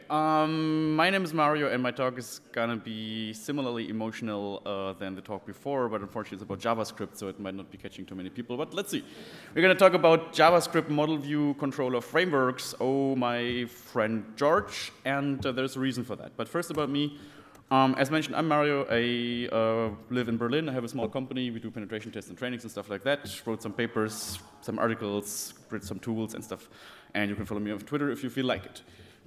My name is Mario, and my talk is gonna be similarly emotional than the talk before, but unfortunately it's about JavaScript, so it might not be catching too many people, but let's see. We're gonna talk about JavaScript model view controller frameworks. Oh, my friend George, and there's a reason for that. But first about me. As mentioned, I'm Mario. I live in Berlin. I have a small company. We do penetration tests and trainings and stuff like that. Wrote some papers, some articles, wrote some tools and stuff. And you can follow me on Twitter if you feel like it.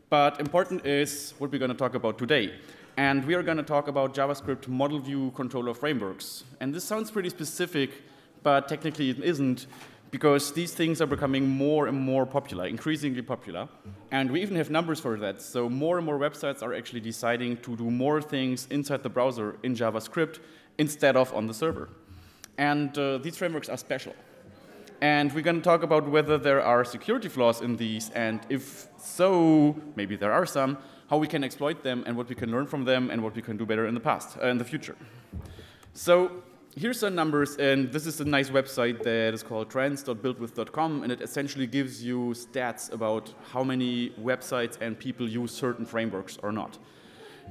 But important is what we're going to talk about today. And we are going to talk about JavaScript model view controller frameworks. And this sounds pretty specific, but technically it isn't, because these things are becoming more and more popular, increasingly popular. And we even have numbers for that. So more and more websites are actually deciding to do more things inside the browser in JavaScript instead of on the server. And these frameworks are special. And we're going to talk about whether there are security flaws in these, and if so, maybe there are some, how we can exploit them and what we can learn from them and what we can do better in the future. So here's some numbers, and this is a nice website that is called trends.buildwith.com, and it essentially gives you stats about how many websites and people use certain frameworks or not.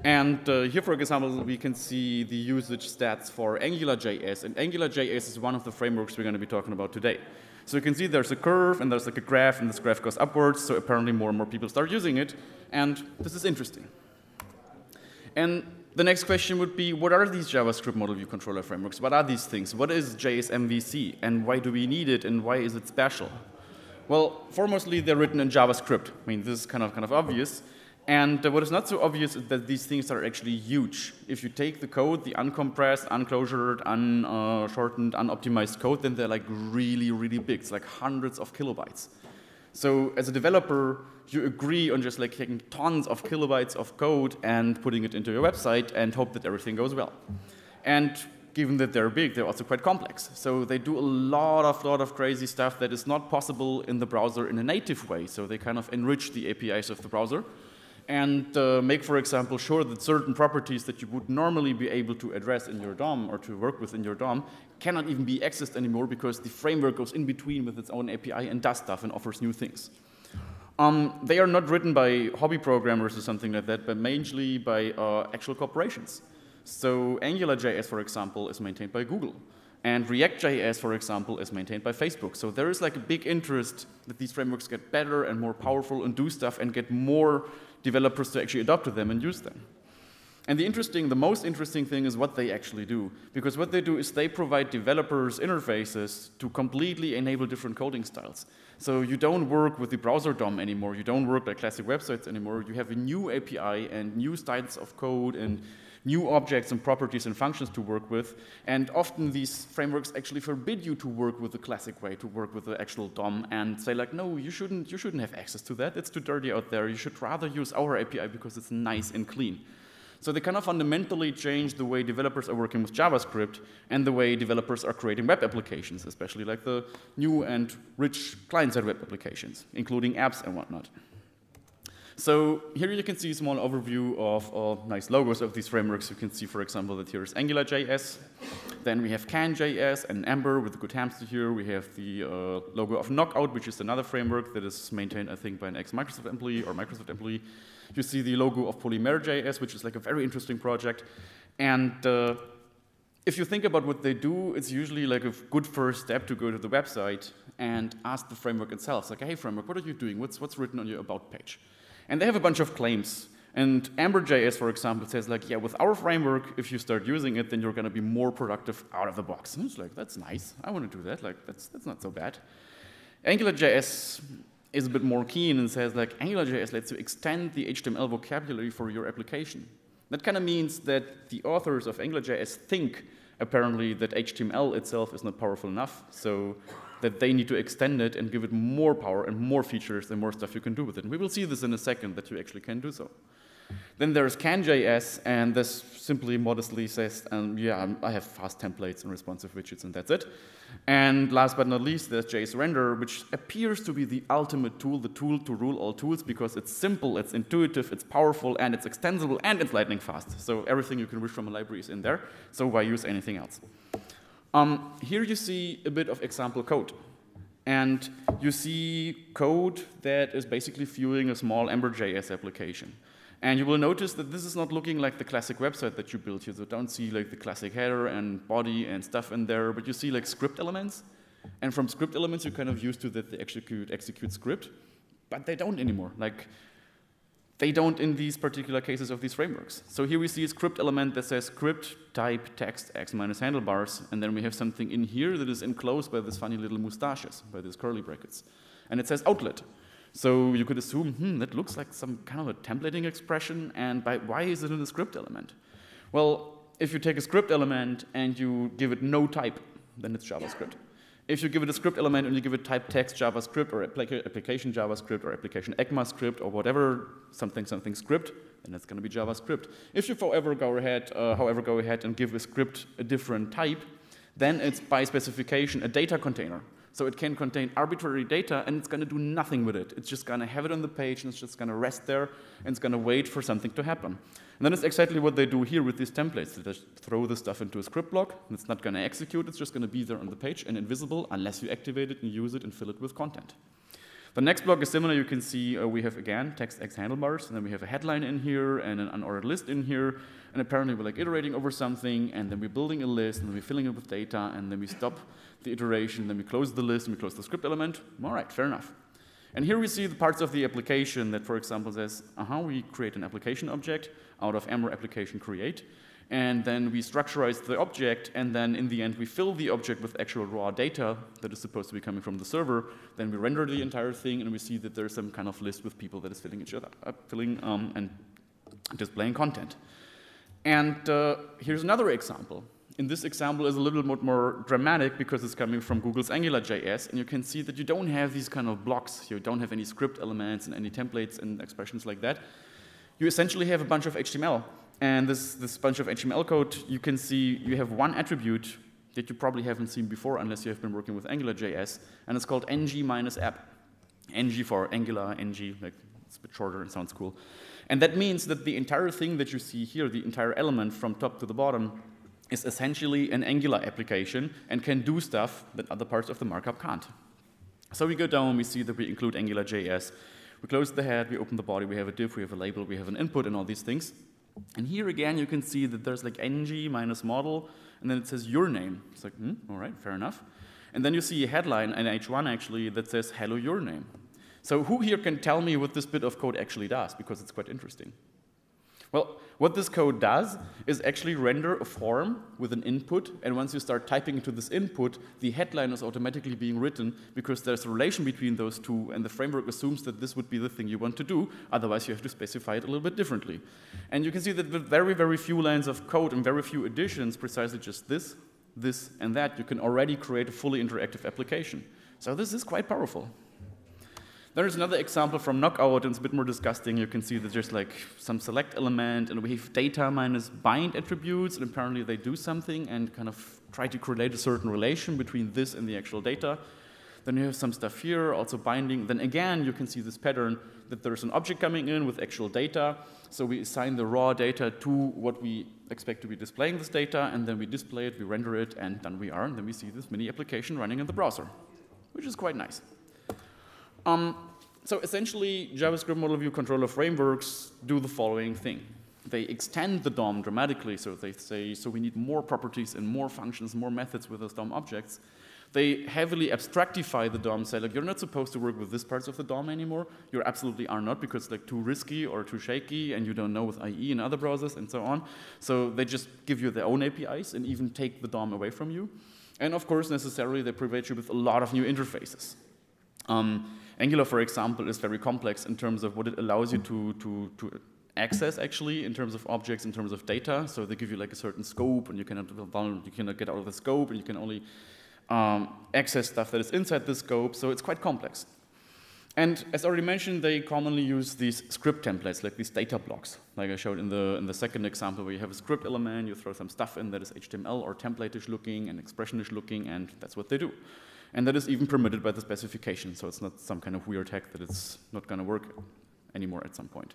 And here, for example, we can see the usage stats for AngularJS, and AngularJS is one of the frameworks we're going to be talking about today. So you can see there's a curve, and there's like a graph, and this graph goes upwards, so apparently more and more people start using it, and this is interesting. And the next question would be, what are these JavaScript model view controller frameworks? What are these things? What is JSMVC, and why do we need it, and why is it special? Well, foremostly, they're written in JavaScript. I mean, this is kind of obvious. And what is not so obvious is that these things are actually huge. If you take the code, the uncompressed, unclosured, unshortened, unoptimized code, then they're like really, really big. It's like hundreds of kilobytes. So as a developer, you agree on just like taking tons of kilobytes of code and putting it into your website and hope that everything goes well. And given that they're big, they're also quite complex. So they do a lot of crazy stuff that is not possible in the browser in a native way. So they kind of enrich the APIs of the browser and make, for example, sure that certain properties that you would normally be able to address in your DOM or to work with in your DOM cannot even be accessed anymore because the framework goes in between with its own API and does stuff and offers new things. They are not written by hobby programmers or something like that, but mainly by actual corporations. So AngularJS, for example, is maintained by Google. And React.js, for example, is maintained by Facebook. So there is like a big interest that these frameworks get better and more powerful and do stuff and get more developers to actually adopt to them and use them. And the most interesting thing is what they actually do. Because what they do is they provide developers interfaces to completely enable different coding styles. So you don't work with the browser DOM anymore. You don't work like classic websites anymore. You have a new API and new styles of code and new objects and properties and functions to work with. And often these frameworks actually forbid you to work with the classic way, to work with the actual DOM, and say like, no, you shouldn't have access to that. It's too dirty out there. You should rather use our API because it's nice and clean. So they kind of fundamentally change the way developers are working with JavaScript and the way developers are creating web applications, especially like the new and rich client-side web applications, including apps and whatnot. So here you can see a small overview of nice logos of these frameworks. You can see, for example, that here is AngularJS. Then we have CanJS and Ember with a good hamster here. We have the logo of Knockout, which is another framework that is maintained, I think, by an ex-Microsoft employee or Microsoft employee. You see the logo of Polymer.js, which is like a very interesting project. And if you think about what they do, it's usually like a good first step to go to the website and ask the framework itself. It's like, hey, framework, what are you doing? What's written on your About page? And they have a bunch of claims. And Ember.js, for example, says like, yeah, with our framework, if you start using it, then you're going to be more productive out of the box. And it's like, that's nice. I want to do that. Like, that's not so bad. AngularJS is a bit more keen and says like, AngularJS lets you extend the HTML vocabulary for your application. That kind of means that the authors of AngularJS think, apparently, that HTML itself is not powerful enough, so that they need to extend it and give it more power and more features and more stuff you can do with it. And we will see this in a second, that you actually can do so. Then there's CanJS, and this simply modestly says, yeah, I have fast templates and responsive widgets, and that's it. And last but not least, there's JSRender, which appears to be the ultimate tool, the tool to rule all tools, because it's simple, it's intuitive, it's powerful, and it's extensible, and it's lightning fast. So everything you can wish from a library is in there, so why use anything else? Here you see a bit of example code. And you see code that is basically fueling a small Ember.js application. And you will notice that this is not looking like the classic website that you built here. So don't see like the classic header and body and stuff in there, but you see like script elements. And from script elements, you're kind of used to that they execute script, but they don't anymore. Like, they don't in these particular cases of these frameworks. So here we see a script element that says script type text x minus handlebars, and then we have something in here that is enclosed by this funny little mustaches, by these curly brackets. And it says outlet. So you could assume, that looks like some kind of a templating expression, and why is it in a script element? Well, if you take a script element and you give it no type, then it's JavaScript. If you give it a script element and you give it type text JavaScript or application JavaScript or application ECMAScript or whatever, something script, then it's going to be JavaScript. If you however go ahead and give a script a different type, then it's by specification a data container. So it can contain arbitrary data, and it's going to do nothing with it. It's just going to have it on the page, and it's just going to rest there, and it's going to wait for something to happen. And then it's exactly what they do here with these templates. They just throw the stuff into a script block, and it's not going to execute. It's just going to be there on the page and invisible unless you activate it and use it and fill it with content. The next block is similar. You can see we have, again, text x handlebars, and then we have a headline in here and an unordered list in here. And apparently we're like iterating over something, and then we're building a list, and then we're filling it with data, and then we stop the iteration, then we close the list, and we close the script element. All right, fair enough. And here we see the parts of the application that, for example, says, we create an application object out of Ember application create, and then we structurize the object, and then in the end we fill the object with actual raw data that is supposed to be coming from the server. Then we render the entire thing, and we see that there's some kind of list with people that is filling each other up, and displaying content. And here's another example. In this example is a little bit more dramatic because it's coming from Google's AngularJS, and you can see that you don't have these kind of blocks. You don't have any script elements and any templates and expressions like that. You essentially have a bunch of HTML. And this bunch of HTML code, you can see you have one attribute that you probably haven't seen before unless you have been working with AngularJS, and it's called ng-app. ng for Angular, ng, like it's a bit shorter and sounds cool. And that means that the entire thing that you see here, the entire element from top to the bottom, is essentially an Angular application and can do stuff that other parts of the markup can't. So we go down, we see that we include AngularJS. We close the head, we open the body, we have a div, we have a label, we have an input, and all these things. And here again, you can see that there's like ng minus model, and then it says your name. It's like, all right, fair enough. And then you see a headline, an H1 actually, that says hello your name. So who here can tell me what this bit of code actually does? Because it's quite interesting. Well, what this code does is actually render a form with an input, and once you start typing into this input, the headline is automatically being written because there's a relation between those two, and the framework assumes that this would be the thing you want to do, otherwise you have to specify it a little bit differently. And you can see that with very, very few lines of code and very few additions, precisely just this, and that, you can already create a fully interactive application. So this is quite powerful. There's another example from Knockout, and it's a bit more disgusting. You can see that there's like some select element, and we have data minus bind attributes, and apparently they do something and kind of try to create a certain relation between this and the actual data. Then you have some stuff here, also binding. Then again, you can see this pattern that there's an object coming in with actual data. So we assign the raw data to what we expect to be displaying this data, and then we display it, we render it, and done we are. And then we see this mini application running in the browser, which is quite nice. So essentially, JavaScript model view controller frameworks do the following thing. They extend the DOM dramatically, so they say, so we need more properties and more functions, more methods with those DOM objects. They heavily abstractify the DOM, say, like, you're not supposed to work with this parts of the DOM anymore. You absolutely are not, because it's like too risky or too shaky, and you don't know with IE and other browsers and so on. So they just give you their own APIs and even take the DOM away from you. And of course, necessarily, they provide you with a lot of new interfaces. Angular, for example, is very complex in terms of what it allows you to access, actually, in terms of objects, in terms of data. So they give you like a certain scope, and you cannot get out of the scope, and you can only access stuff that is inside the scope. So it's quite complex. And as already mentioned, they commonly use these script templates, like these data blocks, like I showed in the second example, where you have a script element, you throw some stuff in that is HTML or template-ish looking and expression-ish looking, and that's what they do. And that is even permitted by the specification, so it's not some kind of weird hack that it's not going to work anymore at some point.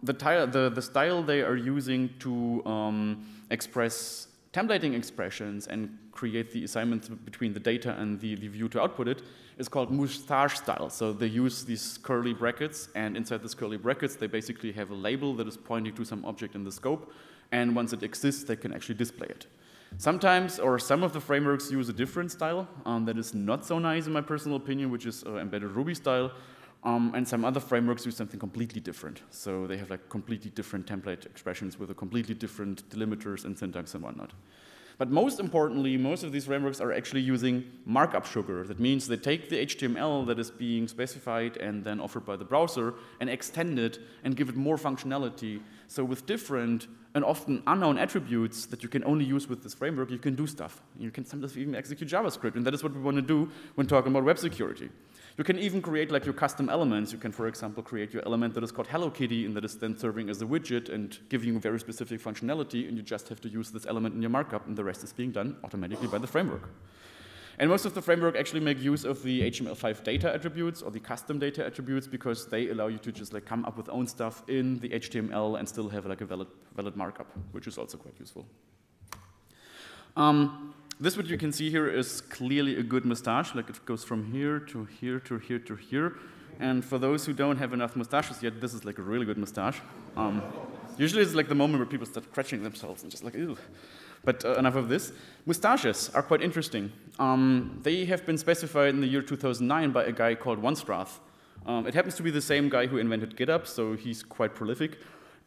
The style they are using to express templating expressions and create the assignments between the data and the view to output it is called Mustache style. So they use these curly brackets, and inside these curly brackets, they basically have a label that is pointing to some object in the scope, and once it exists, they can actually display it. Sometimes, or some of the frameworks use a different style that is not so nice in my personal opinion, which is embedded Ruby style, and some other frameworks use something completely different. So they have like completely different template expressions with a completely different delimiters and syntax and whatnot. But most importantly, most of these frameworks are actually using markup sugar. That means they take the HTML that is being specified and then offered by the browser and extend it and give it more functionality. So with different and often unknown attributes that you can only use with this framework, you can do stuff. You can sometimes even execute JavaScript, and that is what we want to do when talking about web security. You can even create like your custom elements. You can, for example, create your element that is called Hello Kitty and that is then serving as a widget and giving you very specific functionality, and you just have to use this element in your markup, and the rest is being done automatically by the framework. And most of the framework actually make use of the HTML5 data attributes or the custom data attributes because they allow you to just like come up with own stuff in the HTML and still have like a valid markup, which is also quite useful. This, what you can see here, is clearly a good mustache. Like it goes from here to here to here to here. And for those who don't have enough mustaches yet, this is like a really good mustache. Usually it's like the moment where people start scratching themselves and just like, ew. But enough of this. Mustaches are quite interesting. They have been specified in the year 2009 by a guy called Onstrath. It happens to be the same guy who invented GitHub, so he's quite prolific.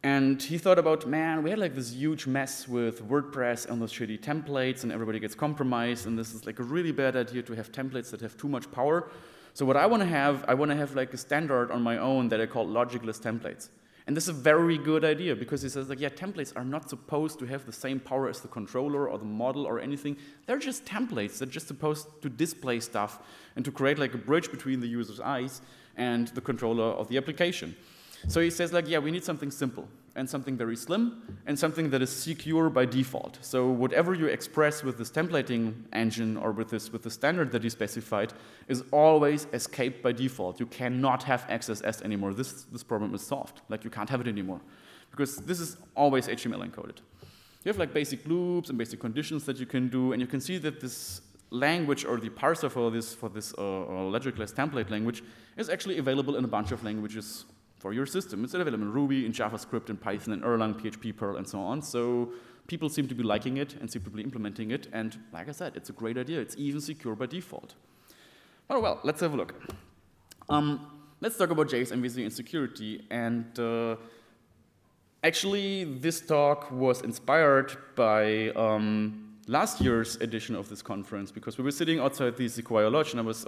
And he thought about, man, we had like this huge mess with WordPress and those shitty templates, and everybody gets compromised, and this is like a really bad idea to have templates that have too much power. So what I want to have like a standard on my own that I call logicless templates. And this is a very good idea because he says like, yeah, templates are not supposed to have the same power as the controller or the model or anything. They're just templates. They're just supposed to display stuff and to create like a bridge between the user's eyes and the controller of the application. So he says like, yeah, we need something simple and something very slim and something that is secure by default. So whatever you express with this templating engine or with the standard that you specified is always escaped by default. You cannot have XSS anymore. This problem is solved. Like you can't have it anymore because this is always HTML encoded. You have like basic loops and basic conditions that you can do, and you can see that this language or the parser for this logicless template language is actually available in a bunch of languages for your system. It's available in Ruby, in JavaScript, in Python, in Erlang, PHP, Perl, and so on. So people seem to be liking it and seem to be implementing it. And like I said, it's a great idea. It's even secure by default. Oh, well, let's have a look. Let's talk about JSMVC and security. And actually, this talk was inspired by last year's edition of this conference because we were sitting outside the Sequoia Lodge, and I was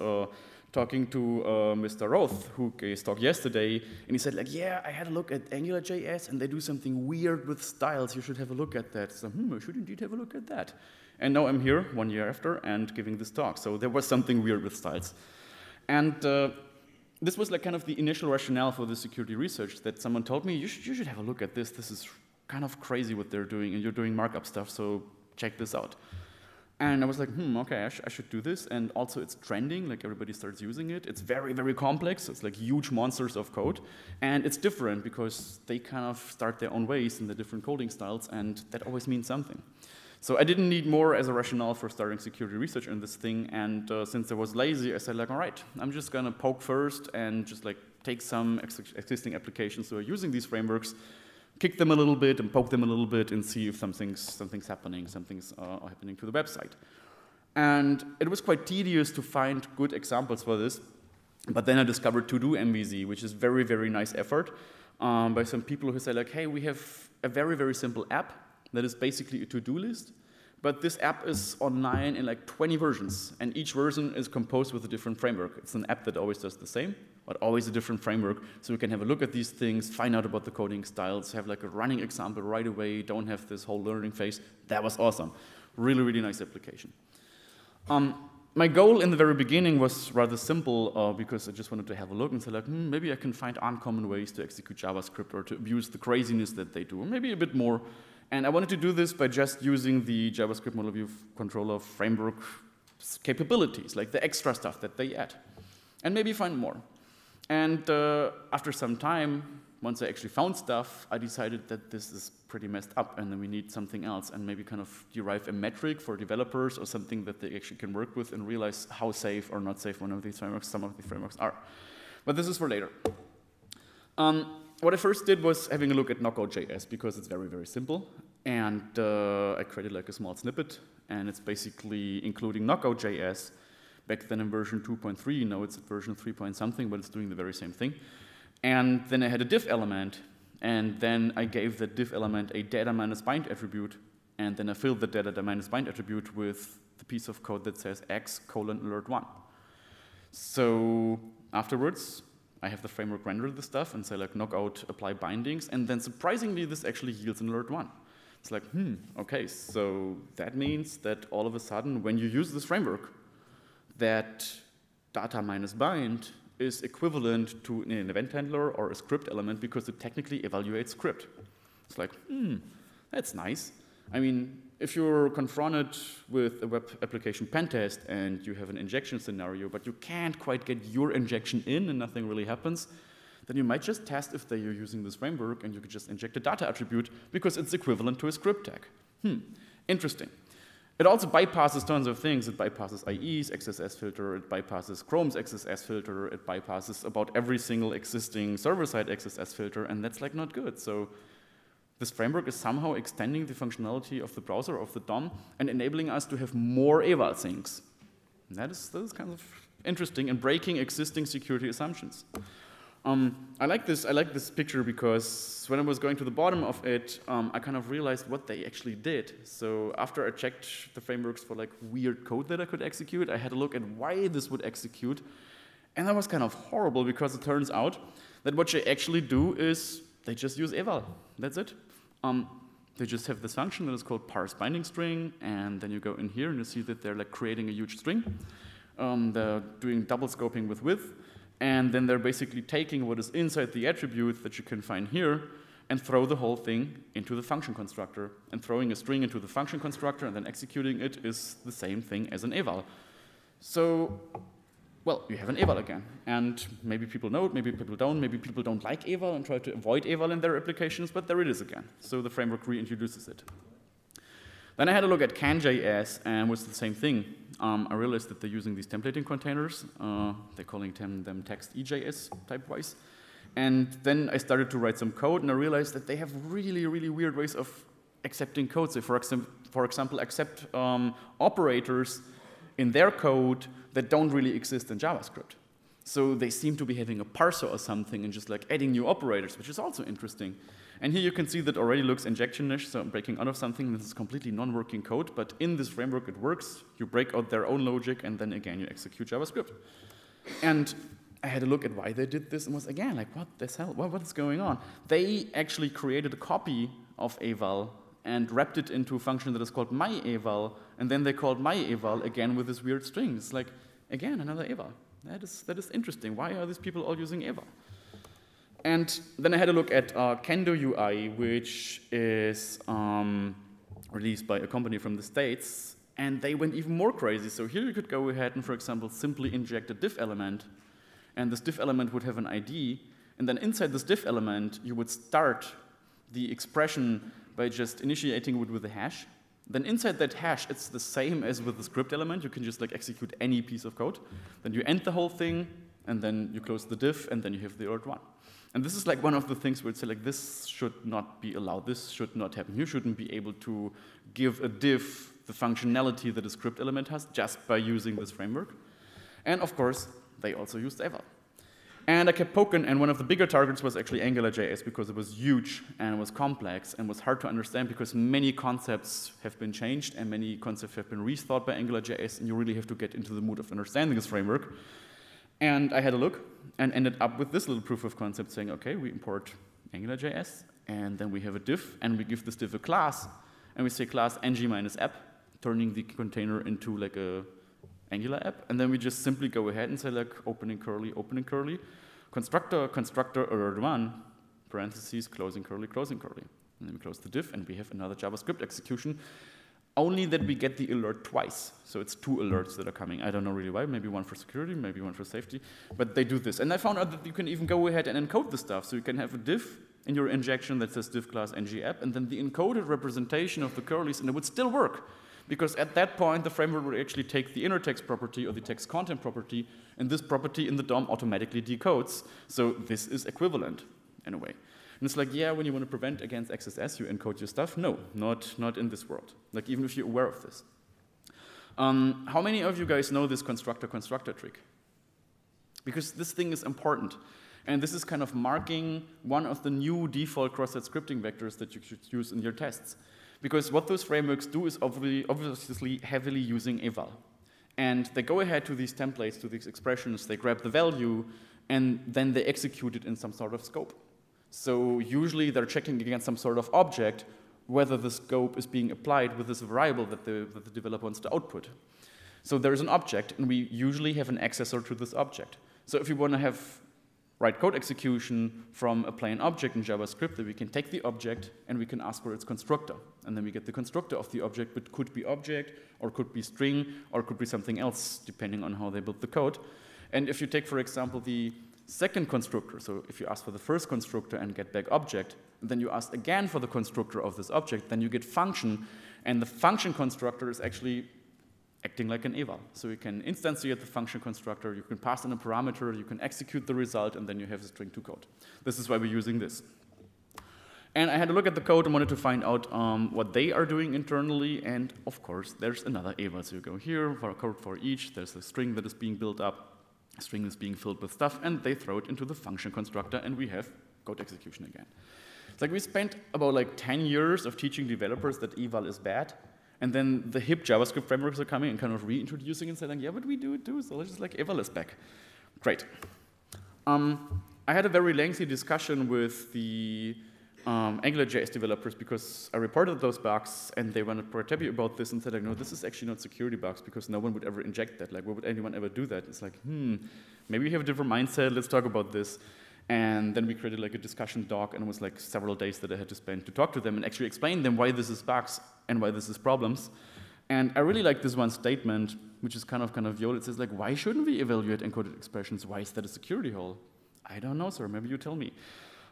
talking to Mr. Roth, who gave his talk yesterday, and he said, like, yeah, I had a look at AngularJS, and they do something weird with styles. You should have a look at that. So, I should indeed have a look at that. And now I'm here 1 year after and giving this talk. So there was something weird with styles. And this was like kind of the initial rationale for the security research that someone told me, you should have a look at this. This is kind of crazy what they're doing, and you're doing markup stuff, so check this out. And I was like, okay, I should do this. And also it's trending, like everybody starts using it. It's very, very complex. It's like huge monsters of code. And it's different because they kind of start their own ways in the different coding styles, and that always means something. So I didn't need more as a rationale for starting security research in this thing. And since I was lazy, I said like, all right, I'm just gonna poke first and just like take some existing applications who are using these frameworks, kick them a little bit and poke them a little bit and see if something's happening, something's happening to the website. And it was quite tedious to find good examples for this, but then I discovered To-Do MVC, which is very, very nice effort by some people who say like, hey, we have a very, very simple app that is basically a to-do list, but this app is online in like 20 versions, and each version is composed with a different framework. It's an app that always does the same, but always a different framework, so we can have a look at these things, find out about the coding styles, have like a running example right away, don't have this whole learning phase. That was awesome. Really, really nice application. My goal in the very beginning was rather simple because I just wanted to have a look and say like, maybe I can find uncommon ways to execute JavaScript or to abuse the craziness that they do, or maybe a bit more. And I wanted to do this by just using the JavaScript model view controller framework capabilities, like the extra stuff that they add, and maybe find more. And after some time, once I actually found stuff, I decided that this is pretty messed up and then we need something else and maybe kind of derive a metric for developers or something that they actually can work with and realize how safe or not safe one of these frameworks, some of the frameworks are. But this is for later. What I first did was having a look at Knockout.js because it's very, very simple. And I created like a small snippet, and it's basically including Knockout.js. Back then in version 2.3, now it's at version 3 point something, but it's doing the very same thing. And then I had a div element, and then I gave the div element a data minus bind attribute, and then I filled the data minus bind attribute with the piece of code that says x:alert1. So afterwards, I have the framework render the stuff and say like knockout apply bindings, and then surprisingly this actually yields an alert1. It's like, okay, so that means that all of a sudden when you use this framework, that data minus bind is equivalent to an event handler or a script element because it technically evaluates script. It's like, that's nice. I mean, if you're confronted with a web application pen test and you have an injection scenario, but you can't quite get your injection in and nothing really happens, then you might just test if you're using this framework and you could just inject a data attribute because it's equivalent to a script tag. Interesting. It also bypasses tons of things. It bypasses IE's XSS filter, it bypasses Chrome's XSS filter, it bypasses about every single existing server-side XSS filter, and that's like not good. So this framework is somehow extending the functionality of the browser, of the DOM, and enabling us to have more eval things. And that is kind of interesting and breaking existing security assumptions. I like this picture because when I was going to the bottom of it, I kind of realized what they actually did. So after I checked the frameworks for like weird code that I could execute, I had a look at why this would execute. And that was kind of horrible because it turns out that what they actually do is they just use eval. That's it. They just have this function that is called parse binding string, and then you go in here and you see that they're like creating a huge string. They're doing double scoping with width. And then they're basically taking what is inside the attribute that you can find here and throw the whole thing into the function constructor. And throwing a string into the function constructor and then executing it is the same thing as an eval. So, well, you have an eval again. And maybe people know it, maybe people don't. Maybe people don't like eval and try to avoid eval in their applications, but there it is again. So the framework reintroduces it. Then I had a look at can.js, and it was the same thing. I realized that they're using these templating containers. They're calling them text.ejs type-wise. And then I started to write some code, and I realized that they have really, really weird ways of accepting code. So for example, accept operators in their code that don't really exist in JavaScript. So they seem to be having a parser or something and just like adding new operators, which is also interesting. And here you can see that already looks injection-ish, so I'm breaking out of something. This is completely non-working code, but in this framework it works. You break out their own logic, and then again you execute JavaScript. And I had a look at why they did this, and was again like, what the hell? What is going on? They actually created a copy of eval and wrapped it into a function that is called myEval, and then they called myEval again with this weird string. It's like, again, another eval. That is interesting. Why are these people all using eval? And then I had a look at Kendo UI, which is released by a company from the States, and they went even more crazy. So here you could go ahead and, for example, simply inject a div element, and this div element would have an ID, and then inside this div element, you would start the expression by just initiating it with a hash. Then inside that hash, it's the same as with the script element. You can just like execute any piece of code. Then you end the whole thing, and then you close the div, and then you have the alert1. And this is like one of the things where it's like, this should not be allowed. This should not happen. You shouldn't be able to give a div the functionality that a script element has just by using this framework. And of course, they also used eval. And I kept poking, and one of the bigger targets was actually AngularJS because it was huge and it was complex and was hard to understand because many concepts have been changed and many concepts have been rethought by AngularJS, and you really have to get into the mood of understanding this framework. And I had a look and ended up with this little proof of concept saying, okay, we import AngularJS, and then we have a div, and we give this div a class, and we say class ng-app, turning the container into like a Angular app, and then we just simply go ahead and say like opening curly, constructor, alert1, parentheses, closing curly. And then we close the div, and we have another JavaScript execution. only that we get the alert twice. So it's 2 alerts that are coming. I don't know really why, maybe one for security, maybe one for safety, but they do this. And I found out that you can even go ahead and encode the stuff. So you can have a div in your injection that says div class ng-app, and then the encoded representation of the curlies, and it would still work. Because at that point, the framework would actually take the inner text property or the text content property, and this property in the DOM automatically decodes. So this is equivalent in a way. And it's like, yeah, when you want to prevent against XSS, you encode your stuff. No, not in this world. Like, even if you're aware of this. How many of you guys know this constructor-constructor trick? Because this thing is important. And this is kind of marking one of the new default cross-site scripting vectors that you should use in your tests. Because what those frameworks do is obviously heavily using eval. And they go ahead to these templates, to these expressions, they grab the value, and then they execute it in some sort of scope. So usually they're checking against some sort of object whether the scope is being applied with this variable that the developer wants to output. So there's an object, and we usually have an accessor to this object. So if you want to have write code execution from a plain object in JavaScript, then we can take the object and we can ask for its constructor. And then we get the constructor of the object, but could be object, or could be string, or could be something else, depending on how they built the code. And if you take, for example, the second constructor, so if you ask for the first constructor and get back object, then you ask again for the constructor of this object, then you get function, and the function constructor is actually acting like an eval. So you can instantiate the function constructor, you can pass in a parameter, you can execute the result, and then you have the string to code. This is why we're using this. And I had a look at the code and wanted to find out what they are doing internally, and of course, there's another eval. So you go here, for a code for each, there's a string that is being built up, a string is being filled with stuff, and they throw it into the function constructor, and we have code execution again. It's like we spent about like 10 years of teaching developers that eval is bad, and then the HIP JavaScript frameworks are coming and kind of reintroducing and saying, yeah, but we do it too, so let's just like eval is back. Great. I had a very lengthy discussion with the AngularJS developers because I reported those bugs and they were quite happy about this and said, like, no, this is actually not security bugs because no one would ever inject that. Like, why would anyone ever do that? It's like, maybe we have a different mindset, let's talk about this. And then we created like a discussion doc, and it was like several days that I had to spend to talk to them and actually explain them why this is bugs and why this is problems. And I really like this one statement, which is kind of YOLO. It says like, why shouldn't we evaluate encoded expressions? Why is that a security hole? I don't know, sir. Maybe you tell me.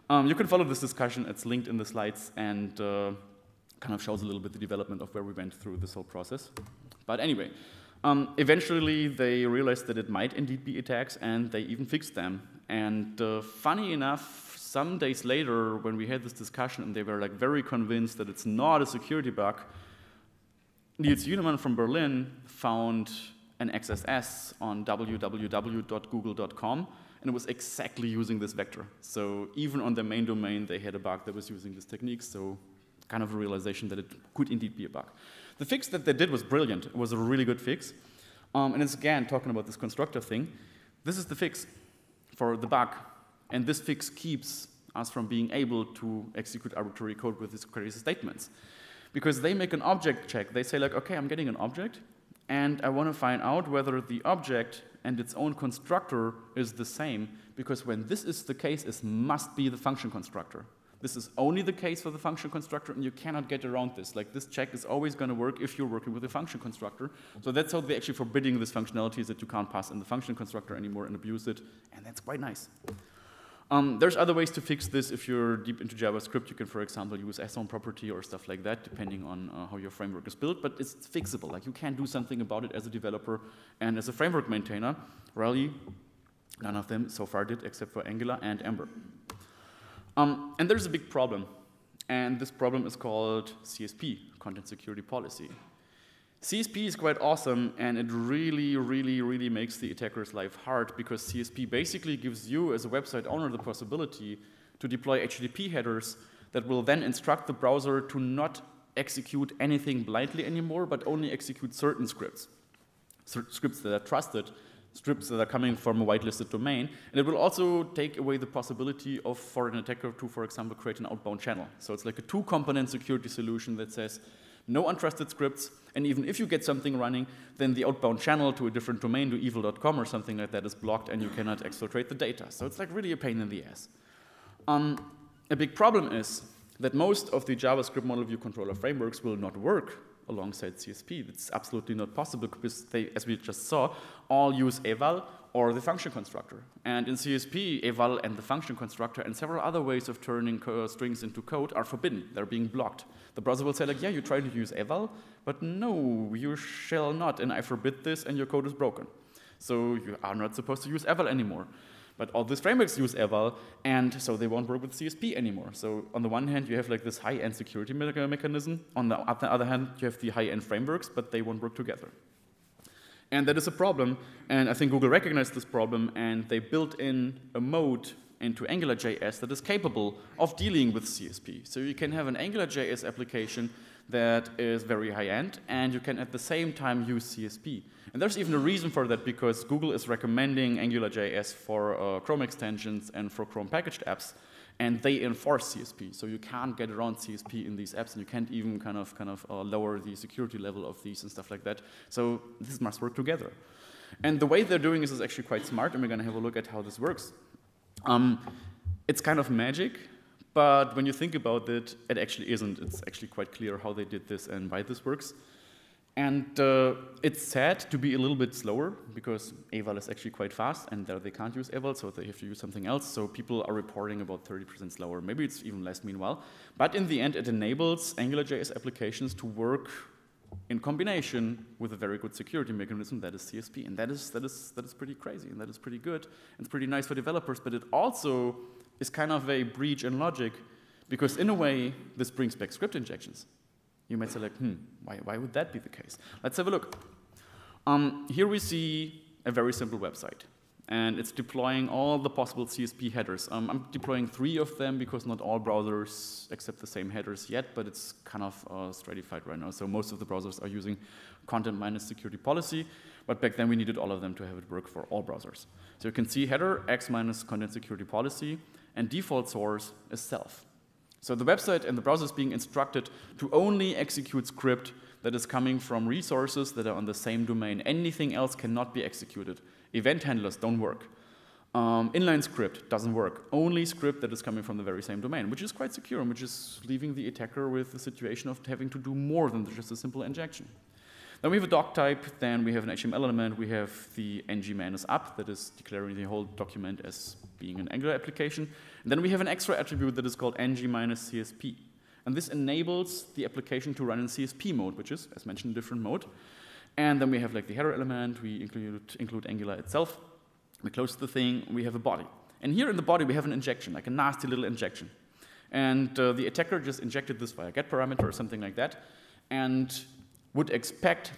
You can follow this discussion. It's linked in the slides and kind of shows a little bit the development of where we went through this whole process. But anyway, eventually they realized that it might indeed be attacks, and they even fixed them. And funny enough, some days later, when we had this discussion and they were like very convinced that it's not a security bug, Niels Jünemann from Berlin found an XSS on www.google.com, and it was exactly using this vector. So even on their main domain, they had a bug that was using this technique, so kind of a realization that it could indeed be a bug. The fix that they did was brilliant. It was a really good fix. And it's again talking about this constructor thing. This is the fix for the bug. And this fix keeps us from being able to execute arbitrary code with these crazy statements. Because they make an object check. They say like, okay, I'm getting an object, and I want to find out whether the object and its own constructor is the same. Because when this is the case, it must be the function constructor. This is only the case for the function constructor, and you cannot get around this. Like, this check is always going to work if you're working with a function constructor. So that's how they're actually forbidding this functionality, is that you can't pass in the function constructor anymore and abuse it, and that's quite nice. There's other ways to fix this. If you're deep into JavaScript, you can, for example, use S-own property or stuff like that, depending on how your framework is built, but it's fixable. Like, you can do something about it as a developer, and as a framework maintainer, really, none of them so far did, except for Angular and Ember. And there's a big problem, and this problem is called CSP, Content Security Policy. CSP is quite awesome, and it really, really, really makes the attacker's life hard, because CSP basically gives you, as a website owner, the possibility to deploy HTTP headers that will then instruct the browser to not execute anything blindly anymore, but only execute certain scripts. Scripts that are trusted, scripts that are coming from a whitelisted domain, and it will also take away the possibility for an attacker to, for example, create an outbound channel. So it's like a two-component security solution that says no untrusted scripts, and even if you get something running, then the outbound channel to a different domain, to evil.com or something like that, is blocked, and you cannot exfiltrate the data. So it's like really a pain in the ass. A big problem is that most of the JavaScript model view controller frameworks will not work alongside CSP. It's absolutely not possible because they, as we just saw, all use eval or the function constructor. And in CSP, eval and the function constructor and several other ways of turning strings into code are forbidden. They're being blocked. The browser will say, like, yeah, you try to use eval, but no, you shall not, and I forbid this, and your code is broken. So you are not supposed to use eval anymore. But all these frameworks use eval, and so they won't work with CSP anymore. So on the one hand, you have like this high-end security mechanism. On the other hand, you have the high-end frameworks, but they won't work together. And that is a problem, and I think Google recognized this problem, and they built in a mode into AngularJS that is capable of dealing with CSP. So you can have an AngularJS application that is very high-end, and you can at the same time use CSP. And there's even a reason for that, because Google is recommending AngularJS for Chrome extensions and for Chrome packaged apps, and they enforce CSP. So you can't get around CSP in these apps, and you can't even kind of lower the security level of these and stuff like that. So this must work together. And the way they're doing this is actually quite smart, and we're going to have a look at how this works. It's kind of magic, but when you think about it, it actually isn't. It's actually quite clear how they did this and why this works. And it's sad to be a little bit slower, because eval is actually quite fast, and there they can't use eval, so they have to use something else. So people are reporting about 30% slower. Maybe it's even less meanwhile. But in the end, it enables AngularJS applications to work in combination with a very good security mechanism that is CSP. And that is pretty crazy, and that is pretty good. And it's pretty nice for developers, but it also is kind of a breach in logic, because in a way, this brings back script injections. You might say, like, why would that be the case? Let's have a look. Here we see a very simple website, and it's deploying all the possible CSP headers. I'm deploying 3 of them because not all browsers accept the same headers yet, but it's kind of stratified right now. So most of the browsers are using content minus security policy, but back then we needed all of them to have it work for all browsers. So you can see header x minus content security policy, and default source is self. So the website and the browser is being instructed to only execute script that is coming from resources that are on the same domain. Anything else cannot be executed. Event handlers don't work. Inline script doesn't work. Only script that is coming from the very same domain, which is quite secure, and which is leaving the attacker with the situation of having to do more than just a simple injection. Then we have a doc type, then we have an HTML element, we have the ng-up that is declaring the whole document as being an Angular application. And then we have an extra attribute that is called ng-CSP. And this enables the application to run in CSP mode, which is, as mentioned, a different mode. And then we have like the header element, we include Angular itself. We close the thing, we have a body. And here in the body we have an injection, like a nasty little injection. And the attacker just injected this via get parameter or something like that, and would expect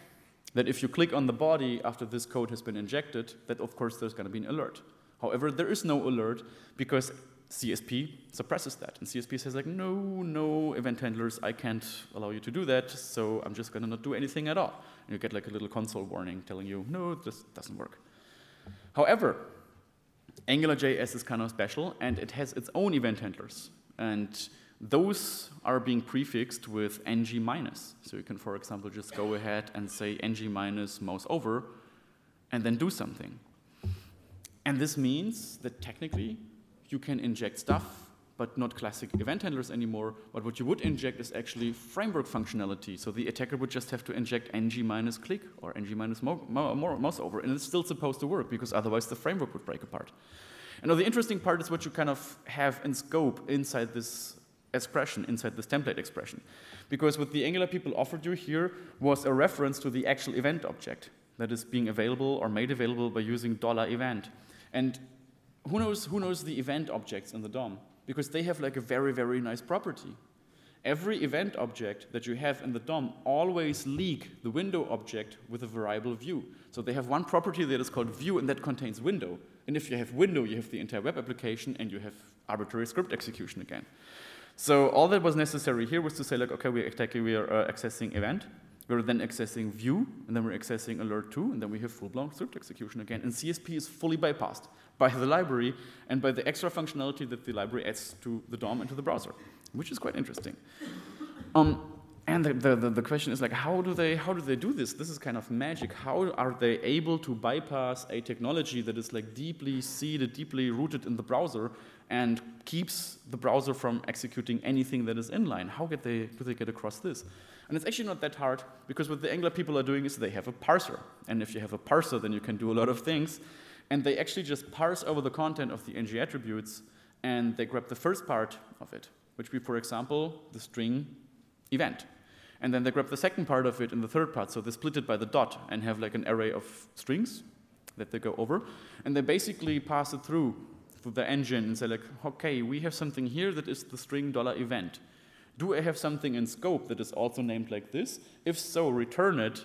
that if you click on the body after this code has been injected, that of course there's going to be an alert. However, there is no alert because CSP suppresses that. And CSP says like, no event handlers, I can't allow you to do that, so I'm just going to not do anything at all. And you get like a little console warning telling you, no, this doesn't work. However, AngularJS is kind of special, and it has its own event handlers. And those are being prefixed with ng-. So you can, for example, just go ahead and say ng- mouse over, and then do something. And this means that technically you can inject stuff, but not classic event handlers anymore. But what you would inject is actually framework functionality. So the attacker would just have to inject ng- click or ng- mouse over, and it's still supposed to work because otherwise the framework would break apart. And now the interesting part is what you kind of have in scope inside this expression, inside this template expression. Because what the Angular people offered you here was a reference to the actual event object that is being available or made available by using $event. And who knows the event objects in the DOM? Because they have like a very, very nice property. Every event object that you have in the DOM always leak the window object with a variable view. So they have one property that is called view, and that contains window. And if you have window, you have the entire web application, and you have arbitrary script execution again. So all that was necessary here was to say, like, okay, we are accessing event, we're then accessing view, and then we're accessing alert 2, and then we have full-blown script execution again. And CSP is fully bypassed by the library and by the extra functionality that the library adds to the DOM and to the browser, which is quite interesting. And the question is like, how do they do this? This is kind of magic. How are they able to bypass a technology that is like deeply seated, deeply rooted in the browser, and keeps the browser from executing anything that is inline? How do they get across this? And it's actually not that hard, because what the Angular people are doing is they have a parser. And if you have a parser, then you can do a lot of things. And they actually just parse over the content of the ng attributes, and they grab the first part of it, which would be, for example, the string event. And then they grab the second part of it in the third part, so they split it by the dot and have like an array of strings that they go over. And they basically pass it through the engine and say like, okay, we have something here that is the string $event. Do I have something in scope that is also named like this? If so, return it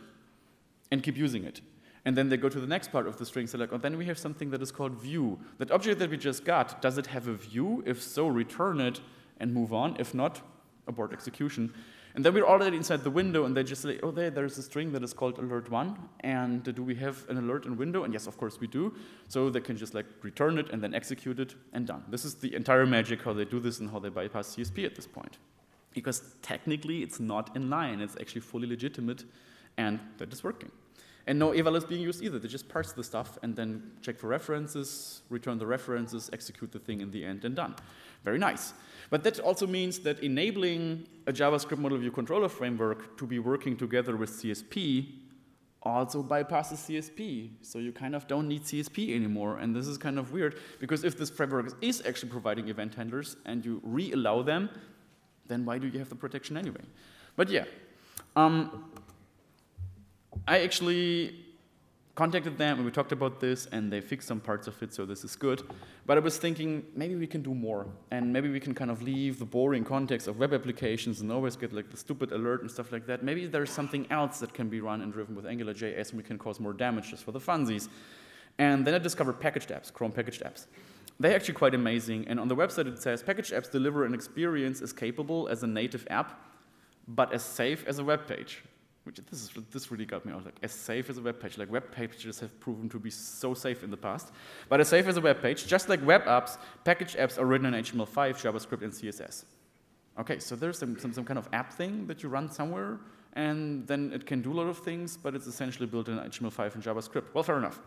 and keep using it. And then they go to the next part of the string, say like, oh, then we have something that is called view. That object that we just got, does it have a view? If so, return it and move on. If not, abort execution. And then we're already inside the window, and they just say, oh, there's a string that is called alert1, and do we have an alert in window? And yes, of course we do. So they can just like return it and then execute it, and done. This is the entire magic, how they do this and how they bypass CSP at this point. Because technically it's not in line, it's actually fully legitimate, and that is working. And no eval is being used either. They just parse the stuff and then check for references, return the references, execute the thing in the end, and done. Very nice. But that also means that enabling a JavaScript model view controller framework to be working together with CSP also bypasses CSP. So you kind of don't need CSP anymore. And this is kind of weird, because if this framework is actually providing event handlers and you re-allow them, then why do you have the protection anyway? But yeah. I actually contacted them, and we talked about this, and they fixed some parts of it, so this is good. But I was thinking, maybe we can do more, and maybe we can kind of leave the boring context of web applications and always get like the stupid alert and stuff like that. Maybe there's something else that can be run and driven with AngularJS, and we can cause more damage just for the funsies. And then I discovered packaged apps, Chrome packaged apps. They're actually quite amazing, and on the website it says, packaged apps deliver an experience as capable as a native app, but as safe as a web page. Which this really got me. I was like, as safe as a web page. Like, web pages have proven to be so safe in the past. But as safe as a web page, just like web apps, packaged apps are written in HTML5, JavaScript, and CSS. Okay, so there's some kind of app thing that you run somewhere, and then it can do a lot of things, but it's essentially built in HTML5 and JavaScript. Well, fair enough.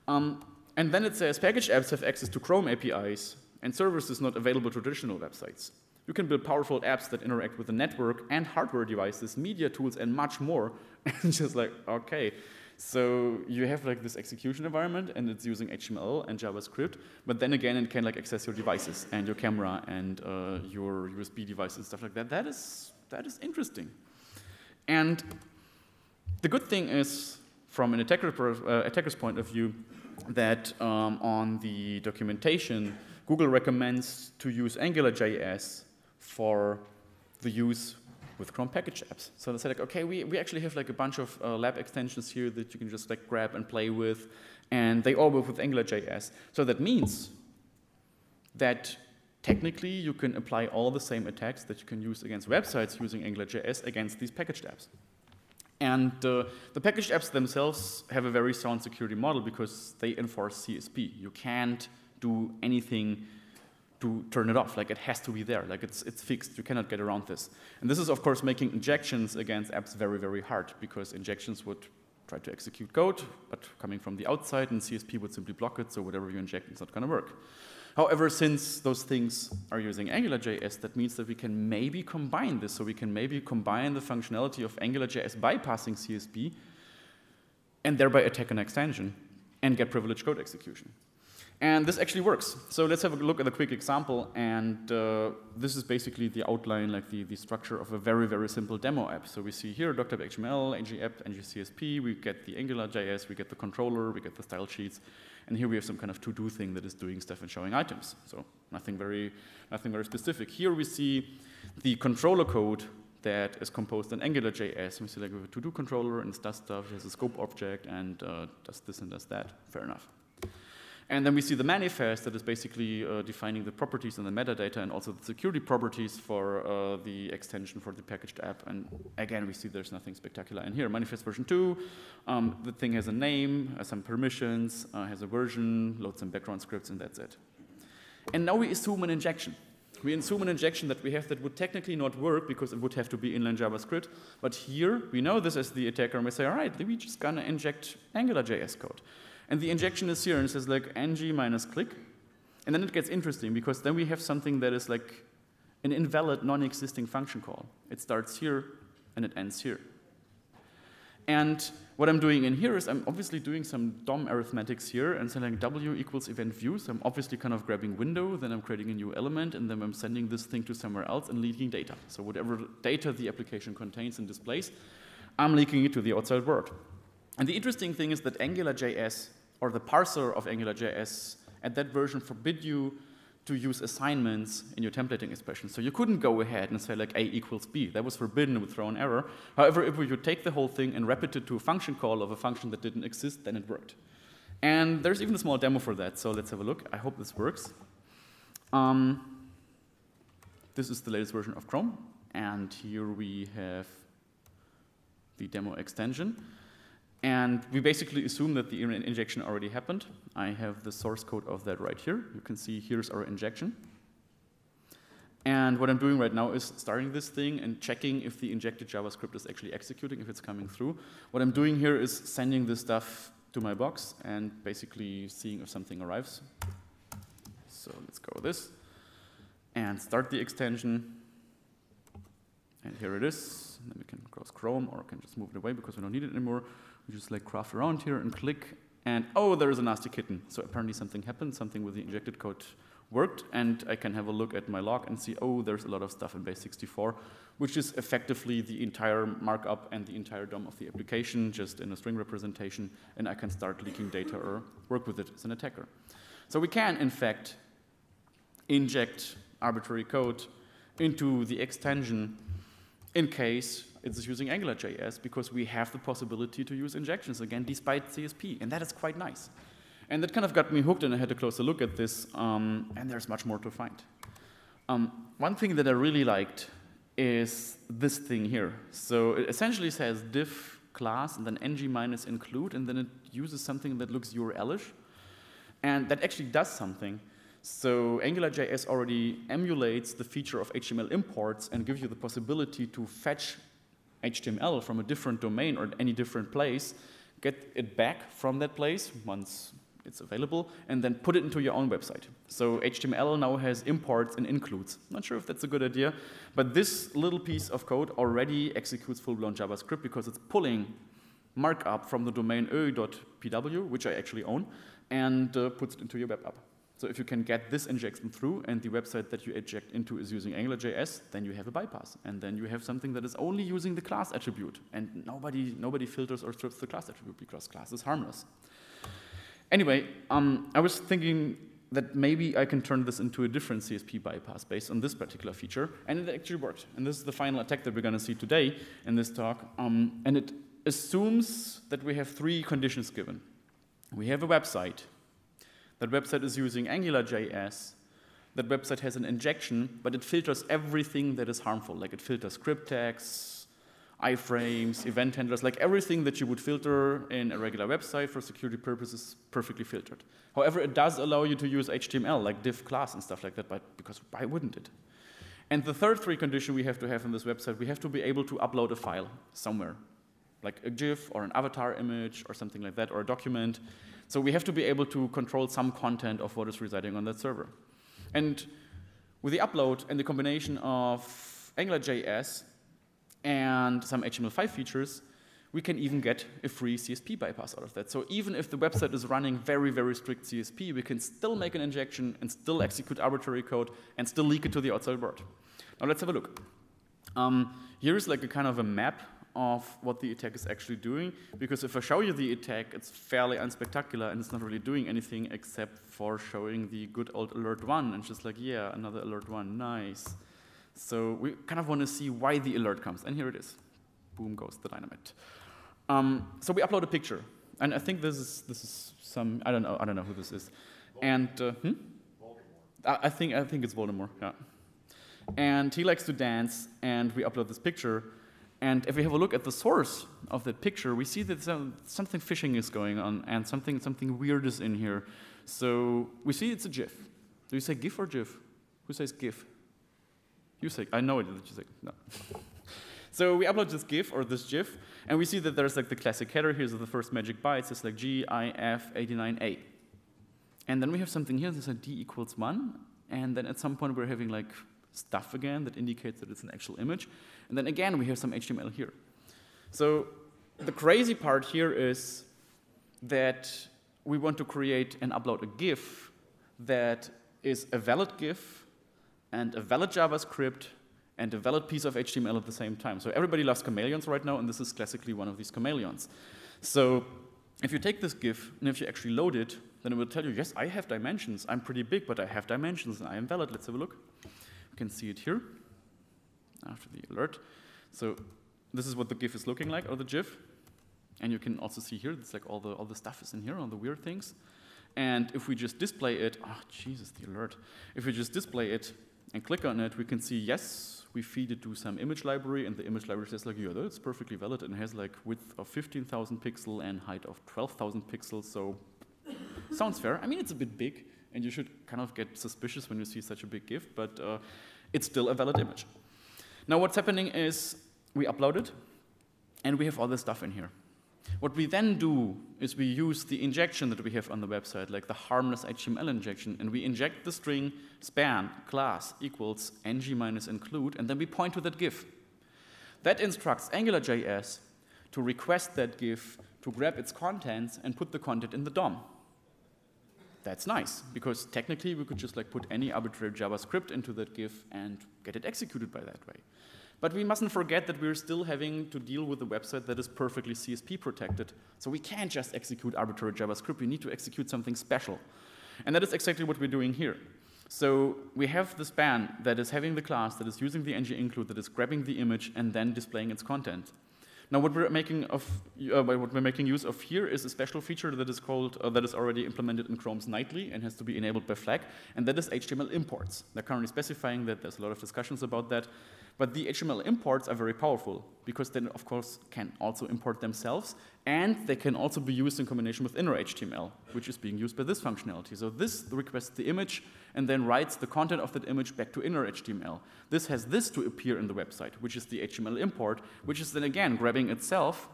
And then it says packaged apps have access to Chrome APIs and services not available to traditional websites. You can build powerful apps that interact with the network and hardware devices, media tools, and much more. And just like, okay, so you have like this execution environment, and it's using HTML and JavaScript, but then again, it can like access your devices and your camera and your USB devices and stuff like that. That is interesting. And the good thing is, from an attacker's point of view, that on the documentation, Google recommends to use AngularJS for the use with Chrome package apps. So they said, like, okay, we actually have like a bunch of lab extensions here that you can just like grab and play with, and they all work with AngularJS. So that means that technically you can apply all the same attacks that you can use against websites using AngularJS against these packaged apps. And the packaged apps themselves have a very sound security model because they enforce CSP. You can't do anything to turn it off. Like, it has to be there. Like, it's fixed. You cannot get around this. And this is, of course, making injections against apps very, very hard, because injections would try to execute code, but coming from the outside, and CSP would simply block it, so whatever you inject, it's not going to work. However, since those things are using AngularJS, that means that we can maybe combine this. So we can maybe combine the functionality of AngularJS bypassing CSP and thereby attack an extension and get privileged code execution. And this actually works. So let's have a look at a quick example. And this is basically the outline, like the structure of a very, very simple demo app. So we see here doc.html, ng-app, ng-CSP. We get the AngularJS, we get the controller, we get the style sheets. And here we have some kind of to-do thing that is doing stuff and showing items. So nothing very specific. Here we see the controller code that is composed in AngularJS. We see like we have a to-do controller, and it does stuff. It has a scope object and does this and does that. Fair enough. And then we see the manifest that is basically defining the properties and the metadata, and also the security properties for the extension for the packaged app. And again, we see there's nothing spectacular in here. Manifest version 2, the thing has a name, has some permissions, has a version, loads some background scripts, and that's it. And now we assume an injection. we assume an injection that we have that would technically not work because it would have to be inline JavaScript. But here, we know this as the attacker, and we say, all right, we're just gonna inject AngularJS code. And the injection is here, and it says like ng minus click. And then it gets interesting, because then we have something that is like an invalid, non-existing function call. It starts here, and it ends here. And what I'm doing in here is I'm obviously doing some DOM arithmetics here and saying like w equals event view. So I'm obviously kind of grabbing window, then I'm creating a new element, and then I'm sending this thing to somewhere else and leaking data. So whatever data the application contains and displays, I'm leaking it to the outside world. And the interesting thing is that AngularJS, or the parser of AngularJS, at that version forbid you to use assignments in your templating expression. So you couldn't go ahead and say like A equals B. That was forbidden, it would throw an error. However, if we would take the whole thing and wrap it to a function call of a function that didn't exist, then it worked. And there's even a small demo for that, so let's have a look. I hope this works. This is the latest version of Chrome, and here we have the demo extension. And we basically assume that the injection already happened. I have the source code of that right here. You can see here's our injection. And what I'm doing right now is starting this thing and checking if the injected JavaScript is actually executing, if it's coming through. What I'm doing here is sending this stuff to my box and basically seeing if something arrives. So let's go with this and start the extension. And here it is. And then we can close Chrome, or I can just move it away because we don't need it anymore. We just like craft around here and click, and oh, there is a nasty kitten. So apparently something happened, something with the injected code worked, and I can have a look at my log and see, oh, there's a lot of stuff in base 64, which is effectively the entire markup and the entire DOM of the application, just in a string representation, and I can start leaking data or work with it as an attacker. So we can, in fact, inject arbitrary code into the extension in case it's using AngularJS, because we have the possibility to use injections again despite CSP, and that is quite nice. And that kind of got me hooked, and I had a closer look at this, and there's much more to find. One thing that I really liked is this thing here. So it essentially says div class and then ng minus include, and then it uses something that looks URL-ish, and that actually does something. So AngularJS already emulates the feature of HTML imports and gives you the possibility to fetch HTML from a different domain or any different place, get it back from that place once it's available, and then put it into your own website. So HTML now has imports and includes. Not sure if that's a good idea, but this little piece of code already executes full-blown JavaScript because it's pulling markup from the domain ö.pw, which I actually own, and puts it into your web app. So if you can get this injection through and the website that you inject into is using AngularJS, then you have a bypass. And then you have something that is only using the class attribute. And nobody filters or strips the class attribute because class is harmless. Anyway, I was thinking that maybe I can turn this into a different CSP bypass based on this particular feature. And it actually worked. And this is the final attack that we're going to see today in this talk. And it assumes that we have three conditions given. We have a website. That website is using AngularJS. That website has an injection, but it filters everything that is harmful. Like it filters script tags, iframes, event handlers, like everything that you would filter in a regular website for security purposes, perfectly filtered. However, it does allow you to use HTML, like div class and stuff like that, but because why wouldn't it? And the third condition we have to have in this website, we have to be able to upload a file somewhere, like a GIF or an avatar image or something like that, or a document. So we have to be able to control some content of what is residing on that server. And with the upload and the combination of AngularJS and some HTML5 features, we can even get a free CSP bypass out of that. So even if the website is running very, very strict CSP, we can still make an injection and still execute arbitrary code and still leak it to the outside world. Now let's have a look. Here's like a kind of a map of what the attack is actually doing, because if I show you the attack, it's fairly unspectacular and it's not really doing anything except for showing the good old alert 1 and just like, yeah, another alert 1, nice. So we kind of want to see why the alert comes, and here it is. Boom goes the dynamite. So we upload a picture, and I think this is some, I don't know who this is. And I think it's Voldemort, yeah. And he likes to dance, and we upload this picture. And if we have a look at the source of that picture, we see that something phishing is going on and something weird is in here. So we see it's a GIF. Do you say GIF or GIF? Who says GIF? You say, I know it, you say, no. So we upload this GIF or this GIF, and we see that there's like the classic header. Here's the first magic bytes. It's like GIF89A. And then we have something here. This is D equals 1. And then at some point, we're having like stuff again that indicates that it's an actual image. And then again, we have some HTML here. So the crazy part here is that we want to create and upload a GIF that is a valid GIF and a valid JavaScript and a valid piece of HTML at the same time. So everybody loves chameleons right now, and this is classically one of these chameleons. So if you take this GIF, and if you actually load it, then it will tell you, yes, I have dimensions. I'm pretty big, but I have dimensions, and I am valid. Let's have a look. You can see it here after the alert. So this is what the GIF is looking like, or the GIF. And you can also see here, it's like all the stuff is in here, all the weird things. And if we just display it, oh, Jesus, the alert. If we just display it and click on it, we can see, yes, we feed it to some image library, and the image library says like, yeah, that's perfectly valid, and has like width of 15,000 pixels and height of 12,000 pixels, so sounds fair. I mean, it's a bit big, and you should kind of get suspicious when you see such a big GIF, but it's still a valid image. Now what's happening is we upload it, and we have all this stuff in here. What we then do is we use the injection that we have on the website, like the harmless HTML injection, and we inject the string span class equals ng-include, and then we point to that GIF. That instructs AngularJS to request that GIF, to grab its contents, and put the content in the DOM. That's nice, because technically we could just like put any arbitrary JavaScript into that GIF and get it executed by that way. But we mustn't forget that we're still having to deal with a website that is perfectly CSP protected. So we can't just execute arbitrary JavaScript. We need to execute something special. And that is exactly what we're doing here. So we have the span that is having the class, that is using the ng-include, that is grabbing the image and then displaying its content. Now what we're making use of here is a special feature that is called, that is already implemented in Chrome's nightly and has to be enabled by flag, and that is HTML imports. They're currently specifying that. There's a lot of discussions about that. But the HTML imports are very powerful because they, of course, can also import themselves, and they can also be used in combination with inner HTML, which is being used by this functionality. So this requests the image and then writes the content of that image back to inner HTML. This has this to appear in the website, which is the HTML import, which is then again grabbing itself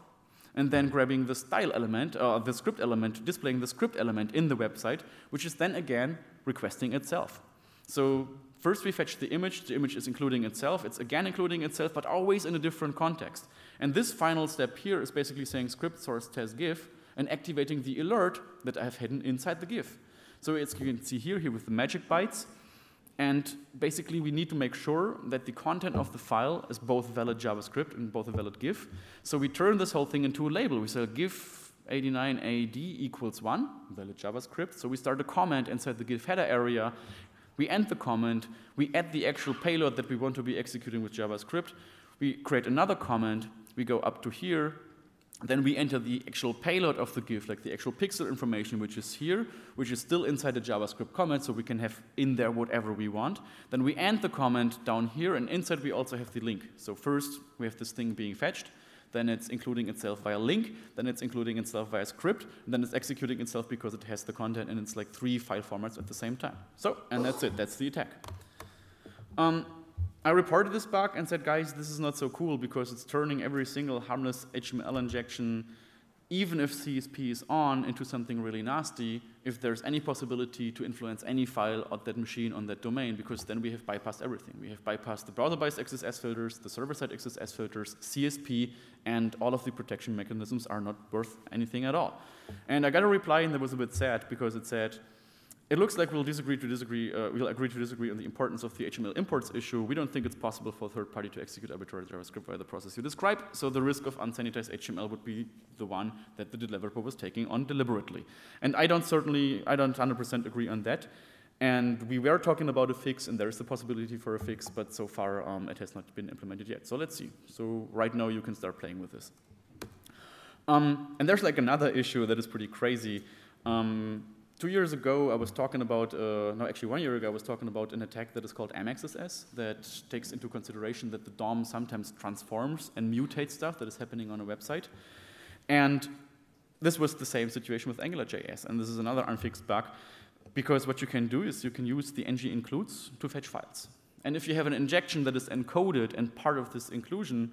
and then grabbing the style element, the script element, displaying the script element in the website, which is then again requesting itself. So first we fetch the image is including itself, it's again including itself, but always in a different context. And this final step here is basically saying script source test GIF and activating the alert that I have hidden inside the GIF. So you can see here with the magic bytes, and basically we need to make sure that the content of the file is both valid JavaScript and both a valid GIF. So we turn this whole thing into a label. We say GIF 89AD equals 1, valid JavaScript. So we start a comment inside the GIF header area. We end the comment, we add the actual payload that we want to be executing with JavaScript, we create another comment, we go up to here, then we enter the actual payload of the GIF, like the actual pixel information, which is here, which is still inside the JavaScript comment, so we can have in there whatever we want. Then we end the comment down here, and inside we also have the link. So first, we have this thing being fetched, then it's including itself via link, then it's including itself via script, and then it's executing itself because it has the content, and it's like 3 file formats at the same time. So, and that's it, that's the attack. I reported this bug and said, guys, this is not so cool because it's turning every single harmless HTML injection, even if CSP is on, into something really nasty if there's any possibility to influence any file on that machine, on that domain, because then we have bypassed everything. We have bypassed the browser-based XSS filters, the server-side XSS filters, CSP, and all of the protection mechanisms are not worth anything at all. And I got a reply, and that was a bit sad, because it said, it looks like we'll agree to disagree on the importance of the HTML imports issue. We don't think it's possible for a third party to execute arbitrary JavaScript via the process you describe, so the risk of unsanitized HTML would be the one that the developer was taking on deliberately. And I don't 100% agree on that. And we were talking about a fix, and there is the possibility for a fix, but so far it has not been implemented yet. So let's see. So right now you can start playing with this. And there's like another issue that is pretty crazy. 2 years ago, I was talking about, no, actually 1 year ago, I was talking about an attack that is called mXSS that takes into consideration that the DOM sometimes transforms and mutates stuff that is happening on a website. And this was the same situation with AngularJS, and this is another unfixed bug, because what you can do is you can use the ng-includes to fetch files. And if you have an injection that is encoded and part of this inclusion,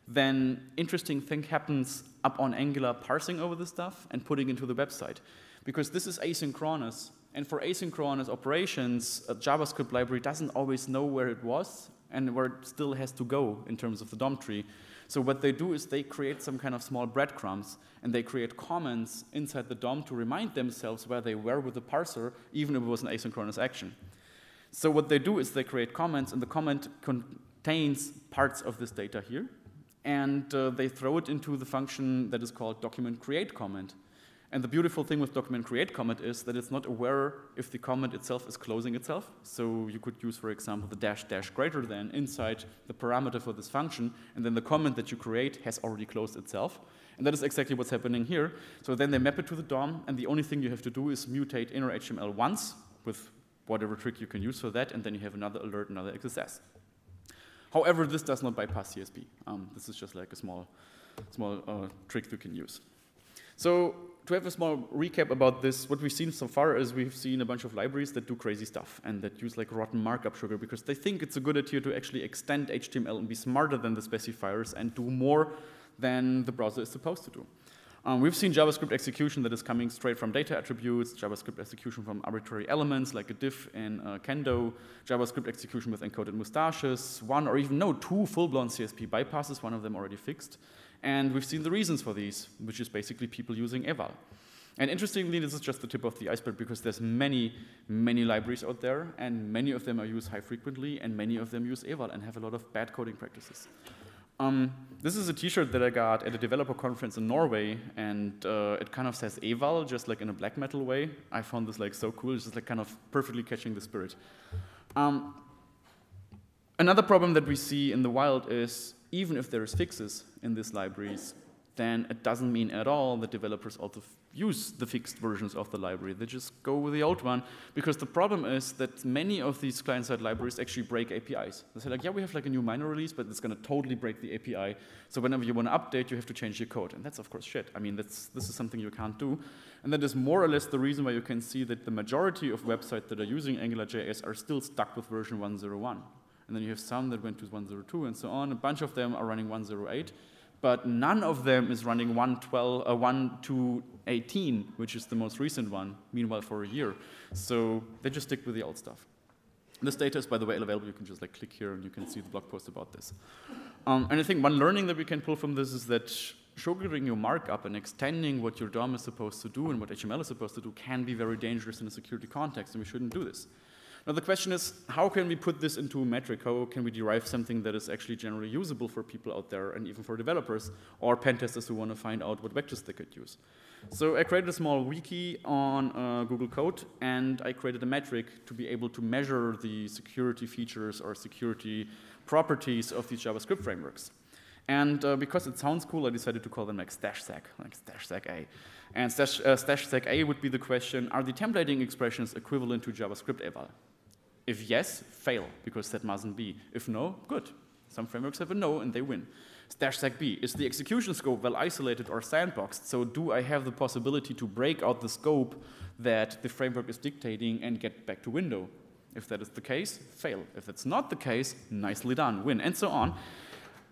then interesting thing happens up on Angular parsing over the stuff and putting into the website. Because this is asynchronous, and for asynchronous operations, a JavaScript library doesn't always know where it was and where it still has to go in terms of the DOM tree. So what they do is they create some kind of small breadcrumbs, and they create comments inside the DOM to remind themselves where they were with the parser, even if it was an asynchronous action. So what they do is they create comments, and the comment contains parts of this data here, and they throw it into the function that is called document create comment. And the beautiful thing with document create comment is that it's not aware if the comment itself is closing itself. So you could use, for example, the dash greater than inside the parameter for this function, and then the comment that you create has already closed itself. And that is exactly what's happening here. So then they map it to the DOM, and the only thing you have to do is mutate inner HTML once with whatever trick you can use for that, and then you have another alert, another XSS. However, this does not bypass CSP. This is just like a small trick you can use. So to have a small recap about this, what we've seen so far is we've seen a bunch of libraries that do crazy stuff and that use like rotten markup sugar because they think it's a good idea to actually extend HTML and be smarter than the specifiers and do more than the browser is supposed to do. We've seen JavaScript execution that is coming straight from data attributes, JavaScript execution from arbitrary elements like a diff in Kendo, JavaScript execution with encoded mustaches, one or even two full-blown CSP bypasses, one of them already fixed. And we've seen the reasons for these, which is basically people using eval. And interestingly, this is just the tip of the iceberg because there's many, many libraries out there, and many of them are used high frequently, and many of them use eval and have a lot of bad coding practices. This is a t-shirt that I got at a developer conference in Norway, and it kind of says eval, just like in a black metal way. I found this like so cool, it's just like kind of perfectly catching the spirit. Another problem that we see in the wild is even if there's fixes in these libraries, then it doesn't mean at all that developers also use the fixed versions of the library. They just go with the old one, because the problem is that many of these client-side libraries actually break APIs. They say like, yeah, we have like a new minor release, but it's going to totally break the API. So whenever you want to update, you have to change your code. And that's, of course, shit. I mean, this is something you can't do. And that is more or less the reason why you can see that the majority of websites that are using AngularJS are still stuck with version 1.0.1. And then you have some that went to 1.0.2 and so on. A bunch of them are running 1.0.8. But none of them is running 1.2.18, which is the most recent one, meanwhile for a year. So they just stick with the old stuff. This data is, by the way, available. You can just like click here and you can see the blog post about this. And I think one learning that we can pull from this is that sugaring your markup and extending what your DOM is supposed to do and what HTML is supposed to do can be very dangerous in a security context, and we shouldn't do this. Now the question is, how can we put this into a metric? How can we derive something that is actually generally usable for people out there and even for developers or pen testers who want to find out what vectors they could use? So I created a small wiki on Google Code, and I created a metric to be able to measure the security features or security properties of these JavaScript frameworks. And because it sounds cool, I decided to call them like StashSec A. And StashSec A would be the question, are the templating expressions equivalent to JavaScript eval? If yes, fail, because that mustn't be. If no, good. Some frameworks have a no, and they win. StashSec B, is the execution scope well isolated or sandboxed? So do I have the possibility to break out the scope that the framework is dictating and get back to window? If that is the case, fail. If it's not the case, nicely done, win, and so on.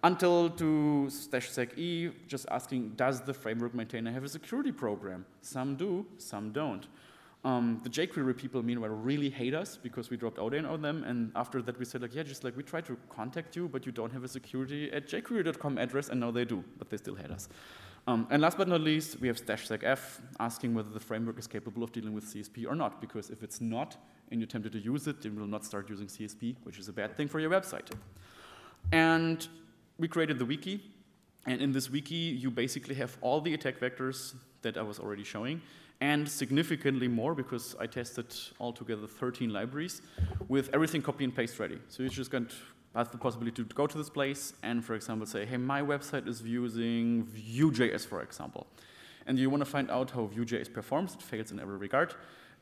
Until to StashSec E, just asking, does the framework maintainer have a security program? Some do, some don't. The jQuery people, meanwhile, really hate us because we dropped ODN on them, and after that we said, like, yeah, just like we tried to contact you, but you don't have a security@jQuery.com address, and now they do, but they still hate us. And last but not least, we have StashSec F, asking whether the framework is capable of dealing with CSP or not, because if it's not, and you're tempted to use it, then you will not start using CSP, which is a bad thing for your website. And we created the wiki, and in this wiki, you basically have all the attack vectors that I was already showing, and significantly more, because I tested altogether 13 libraries with everything copy and paste ready. So you're just going to have the possibility to go to this place and, for example, say, hey, my website is using Vue.js, for example. And you want to find out how Vue.js performs. It fails in every regard.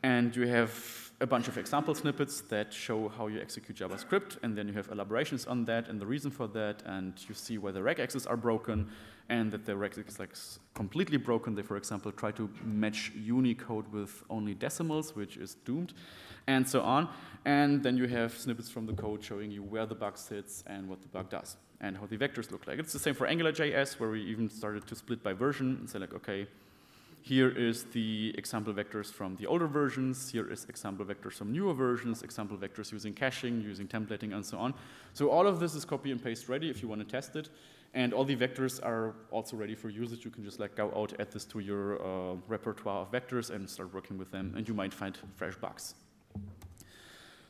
And you have a bunch of example snippets that show how you execute JavaScript, and then you have elaborations on that and the reason for that, and you see where the regexes are broken, and that the regex is like completely broken. They, for example, try to match Unicode with only decimals, which is doomed, and so on. And then you have snippets from the code showing you where the bug sits and what the bug does, and how the vectors look like. It's the same for AngularJS, where we even started to split by version and say like, okay, here is the example vectors from the older versions, here is example vectors from newer versions, example vectors using caching, using templating, and so on. So all of this is copy and paste ready if you want to test it. And all the vectors are also ready for usage. You can just like go out, add this to your repertoire of vectors and start working with them, and you might find fresh bugs.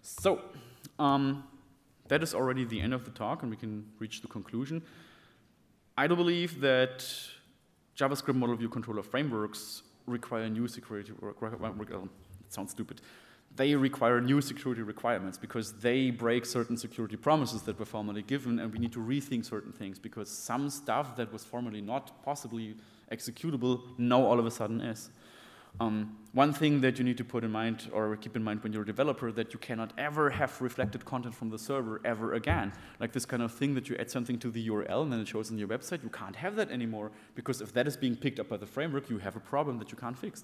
So that is already the end of the talk, and we can reach the conclusion. I do believe that JavaScript model view controller frameworks require new security, it sounds stupid. They require new security requirements because they break certain security promises that were formerly given, and we need to rethink certain things because some stuff that was formerly not possibly executable now all of a sudden is. One thing that you need to put in mind or keep in mind when you're a developer, that you cannot ever have reflected content from the server ever again. Like this kind of thing that you add something to the URL and then it shows on your website, you can't have that anymore because if that is being picked up by the framework, you have a problem that you can't fix.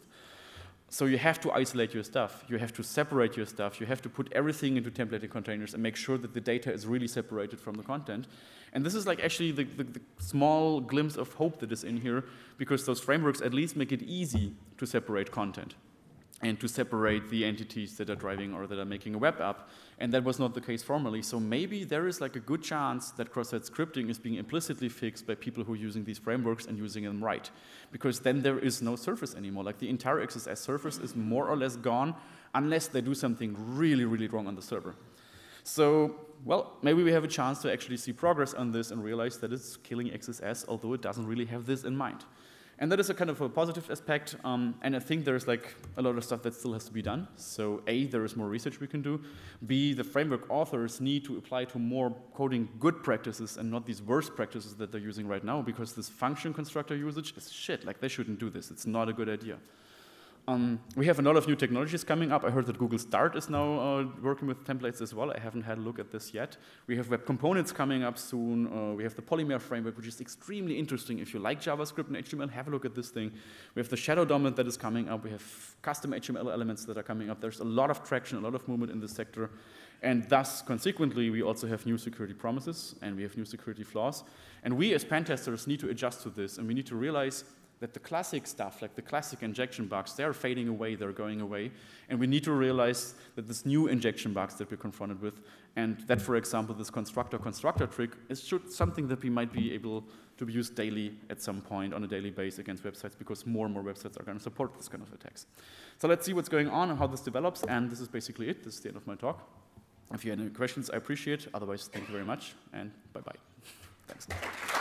So you have to isolate your stuff, you have to separate your stuff, you have to put everything into templated containers and make sure that the data is really separated from the content. And this is like actually the small glimpse of hope that is in here, because those frameworks at least make it easy to separate content and to separate the entities that are driving or that are making a web app. And that was not the case formerly. So maybe there is like a good chance that cross-site scripting is being implicitly fixed by people who are using these frameworks and using them right. Because then there is no surface anymore. Like the entire XSS surface is more or less gone unless they do something really, really wrong on the server. So, well, maybe we have a chance to actually see progress on this and realize that it's killing XSS, although it doesn't really have this in mind. And that is a kind of a positive aspect, and I think there's like a lot of stuff that still has to be done. So A, there is more research we can do. B, the framework authors need to apply to more coding good practices and not these worst practices that they're using right now, because this function constructor usage is shit. Like they shouldn't do this. It's not a good idea. We have a lot of new technologies coming up. I heard that Google Start is now working with templates as well. I haven't had a look at this yet. We have web components coming up soon. We have the Polymer framework, which is extremely interesting. If you like JavaScript and HTML, have a look at this thing. We have the Shadow DOM that is coming up. We have custom HTML elements that are coming up. There's a lot of traction, a lot of movement in this sector. And thus, consequently, we also have new security promises, and we have new security flaws. And we, as pen testers, need to adjust to this, and we need to realize that the classic stuff, like the classic injection bugs, they're fading away, they're going away. And we need to realize that this new injection bugs that we're confronted with, and that, for example, this constructor trick is something that we might be able to use daily at some point on a daily basis against websites, because more and more websites are going to support this kind of attacks. So let's see what's going on and how this develops, and this is basically it. This is the end of my talk. If you have any questions, I appreciate it. Otherwise, thank you very much, and bye-bye. Thanks.